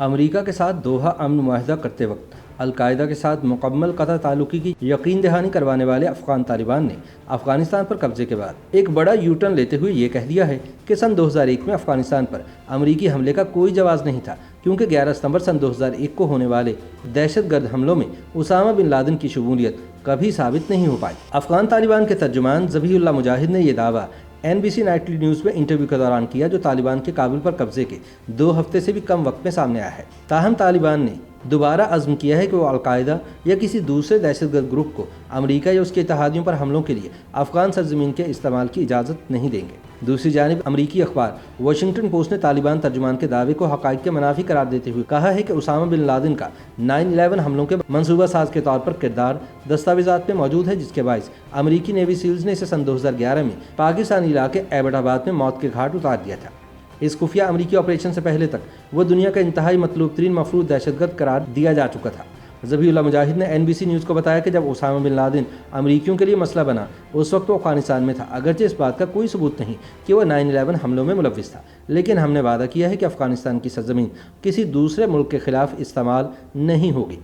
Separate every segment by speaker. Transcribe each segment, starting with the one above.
Speaker 1: امریکہ کے ساتھ دوحہ امن معاہدہ کرتے وقت القاعدہ کے ساتھ مکمل قطع تعلقی کی یقین دہانی کروانے والے افغان طالبان نے افغانستان پر قبضے کے بعد ایک بڑا یو ٹرن لیتے ہوئے یہ کہہ دیا ہے کہ سن 2001 میں افغانستان پر امریکی حملے کا کوئی جواز نہیں تھا، کیونکہ 11 ستمبر سن 2001 کو ہونے والے دہشت گرد حملوں میں اسامہ بن لادن کی شمولیت کبھی ثابت نہیں ہو پائی۔ افغان طالبان کے ترجمان ذبیح اللہ مجاہد نے یہ دعویٰ NBC نائٹلی نیوز میں انٹرویو کے دوران کیا، جو طالبان کے کابل پر قبضے کے 2 ہفتے سے بھی کم وقت میں سامنے آیا ہے۔ تاہم طالبان نے دوبارہ عزم کیا ہے کہ وہ القاعدہ یا کسی دوسرے دہشت گرد گروپ کو امریکہ یا اس کے اتحادیوں پر حملوں کے لیے افغان سرزمین کے استعمال کی اجازت نہیں دیں گے۔ دوسری جانب امریکی اخبار واشنگٹن پوسٹ نے طالبان ترجمان کے دعوے کو حقائق کے منافی قرار دیتے ہوئے کہا ہے کہ اسامہ بن لادن کا 9/11 حملوں کے منصوبہ ساز کے طور پر کردار دستاویزات میں موجود ہے، جس کے باعث امریکی نیوی سیلز نے اسے سن 2011 میں پاکستانی علاقے ایبٹ آباد میں موت کے گھاٹ اتار دیا تھا۔ اس خفیہ امریکی آپریشن سے پہلے تک وہ دنیا کا انتہائی مطلوب ترین مفروض دہشت گرد قرار دیا جا چکا تھا۔ ذبیح اللہ مجاہد نے NBC نیوز کو بتایا کہ جب اسامہ بن لادن امریکیوں کے لیے مسئلہ بنا، اس وقت وہ افغانستان میں تھا، اگرچہ اس بات کا کوئی ثبوت نہیں کہ وہ 9/11 حملوں میں ملوث تھا، لیکن ہم نے وعدہ کیا ہے کہ افغانستان کی سرزمین کسی دوسرے ملک کے خلاف استعمال نہیں ہوگی۔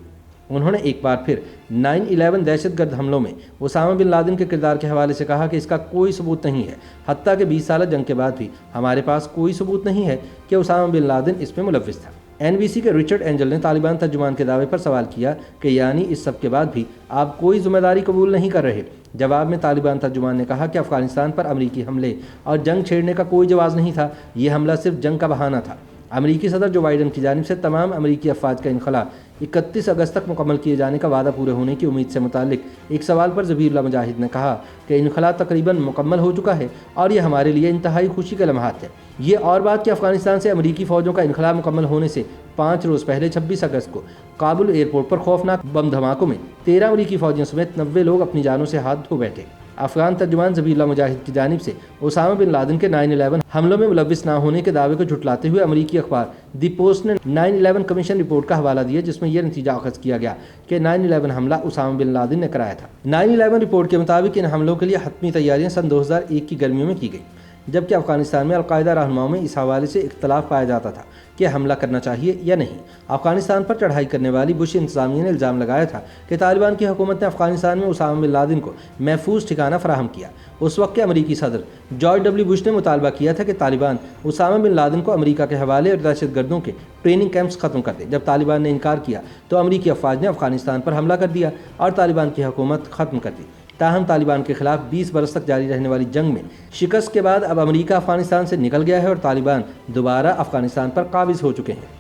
Speaker 1: انہوں نے ایک بار پھر 9/11 دہشت گرد حملوں میں اسامہ بن لادن کے کردار کے حوالے سے کہا کہ اس کا کوئی ثبوت نہیں ہے، حتیٰ کہ 20 سالہ جنگ کے بعد بھی ہمارے پاس کوئی ثبوت نہیں ہے کہ اسامہ بن لادن اس میں ملوث تھا۔ NBC کے رچرڈ اینجل نے طالبان ترجمان کے دعوے پر سوال کیا کہ یعنی اس سب کے بعد بھی آپ کوئی ذمہ داری قبول نہیں کر رہے۔ جواب میں طالبان ترجمان نے کہا کہ افغانستان پر امریکی حملے اور جنگ چھیڑنے کا کوئی جواز نہیں تھا، یہ حملہ صرف جنگ کا بہانہ تھا۔ امریکی صدر جو بائیڈن کی جانب سے تمام امریکی افواج کا انخلاء 31 اگست تک مکمل کیے جانے کا وعدہ پورے ہونے کی امید سے متعلق ایک سوال پر ذبیح اللہ مجاہد نے کہا کہ انخلاء تقریباً مکمل ہو چکا ہے اور یہ ہمارے لیے انتہائی خوشی کے لمحات ہیں۔ یہ اور بات کہ افغانستان سے امریکی فوجوں کا انخلاء مکمل ہونے سے 5 روز پہلے 26 اگست کو کابل ایئرپورٹ پر خوفناک بم دھماکوں میں 13 امریکی فوجیوں سمیت 90 لوگ اپنی جانوں سے ہاتھ دھو بیٹھے۔ افغان ترجمان ذبیح اللہ مجاہد کی جانب سے اسامہ بن لادن کے 9/11 حملوں میں ملوث نہ ہونے کے دعوے کو جھٹلاتے ہوئے امریکی اخبار دی پوسٹ نے 9/11 کمیشن رپورٹ کا حوالہ دیا، جس میں یہ نتیجہ اخذ کیا گیا کہ 9/11 حملہ اسامہ بن لادن نے کرایا تھا۔ 9/11 رپورٹ کے مطابق ان حملوں کے لیے حتمی تیاریاں سن 2001 کی گرمیوں میں کی گئی، جبکہ افغانستان میں القاعدہ رہنماؤں میں اس حوالے سے اختلاف پایا جاتا تھا کہ حملہ کرنا چاہیے یا نہیں۔ افغانستان پر چڑھائی کرنے والی بش انتظامیہ نے الزام لگایا تھا کہ طالبان کی حکومت نے افغانستان میں اسامہ بن لادن کو محفوظ ٹھکانہ فراہم کیا۔ اس وقت کے امریکی صدر جارج ڈبلیو بش نے مطالبہ کیا تھا کہ طالبان اسامہ بن لادن کو امریکہ کے حوالے اور دہشت گردوں کے ٹریننگ کیمپس ختم کر دے۔ جب طالبان نے انکار کیا تو امریکی افواج نے افغانستان پر حملہ کر دیا اور طالبان کی حکومت ختم کر دی۔ تاہم طالبان کے خلاف 20 برس تک جاری رہنے والی جنگ میں شکست کے بعد اب امریکہ افغانستان سے نکل گیا ہے اور طالبان دوبارہ افغانستان پر قابض ہو چکے ہیں۔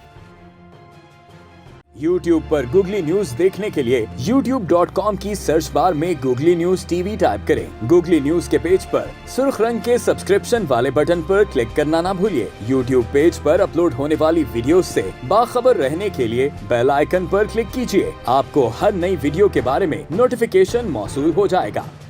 Speaker 2: YouTube پر گوگلی نیوز دیکھنے کے لیے youtube.com کی سرچ بار میں گوگلی نیوز TV ٹائپ کریں۔ گوگلی نیوز کے پیج پر سرخ رنگ کے سبسکرپشن والے بٹن پر کلک کرنا نہ بھولیے۔ YouTube پیج پر اپلوڈ ہونے والی ویڈیوز سے باخبر رہنے کے لیے بیل آئیکن پر کلک کیجیے۔ آپ کو ہر نئی ویڈیو کے بارے میں نوٹیفیکیشن موصول ہو جائے گا۔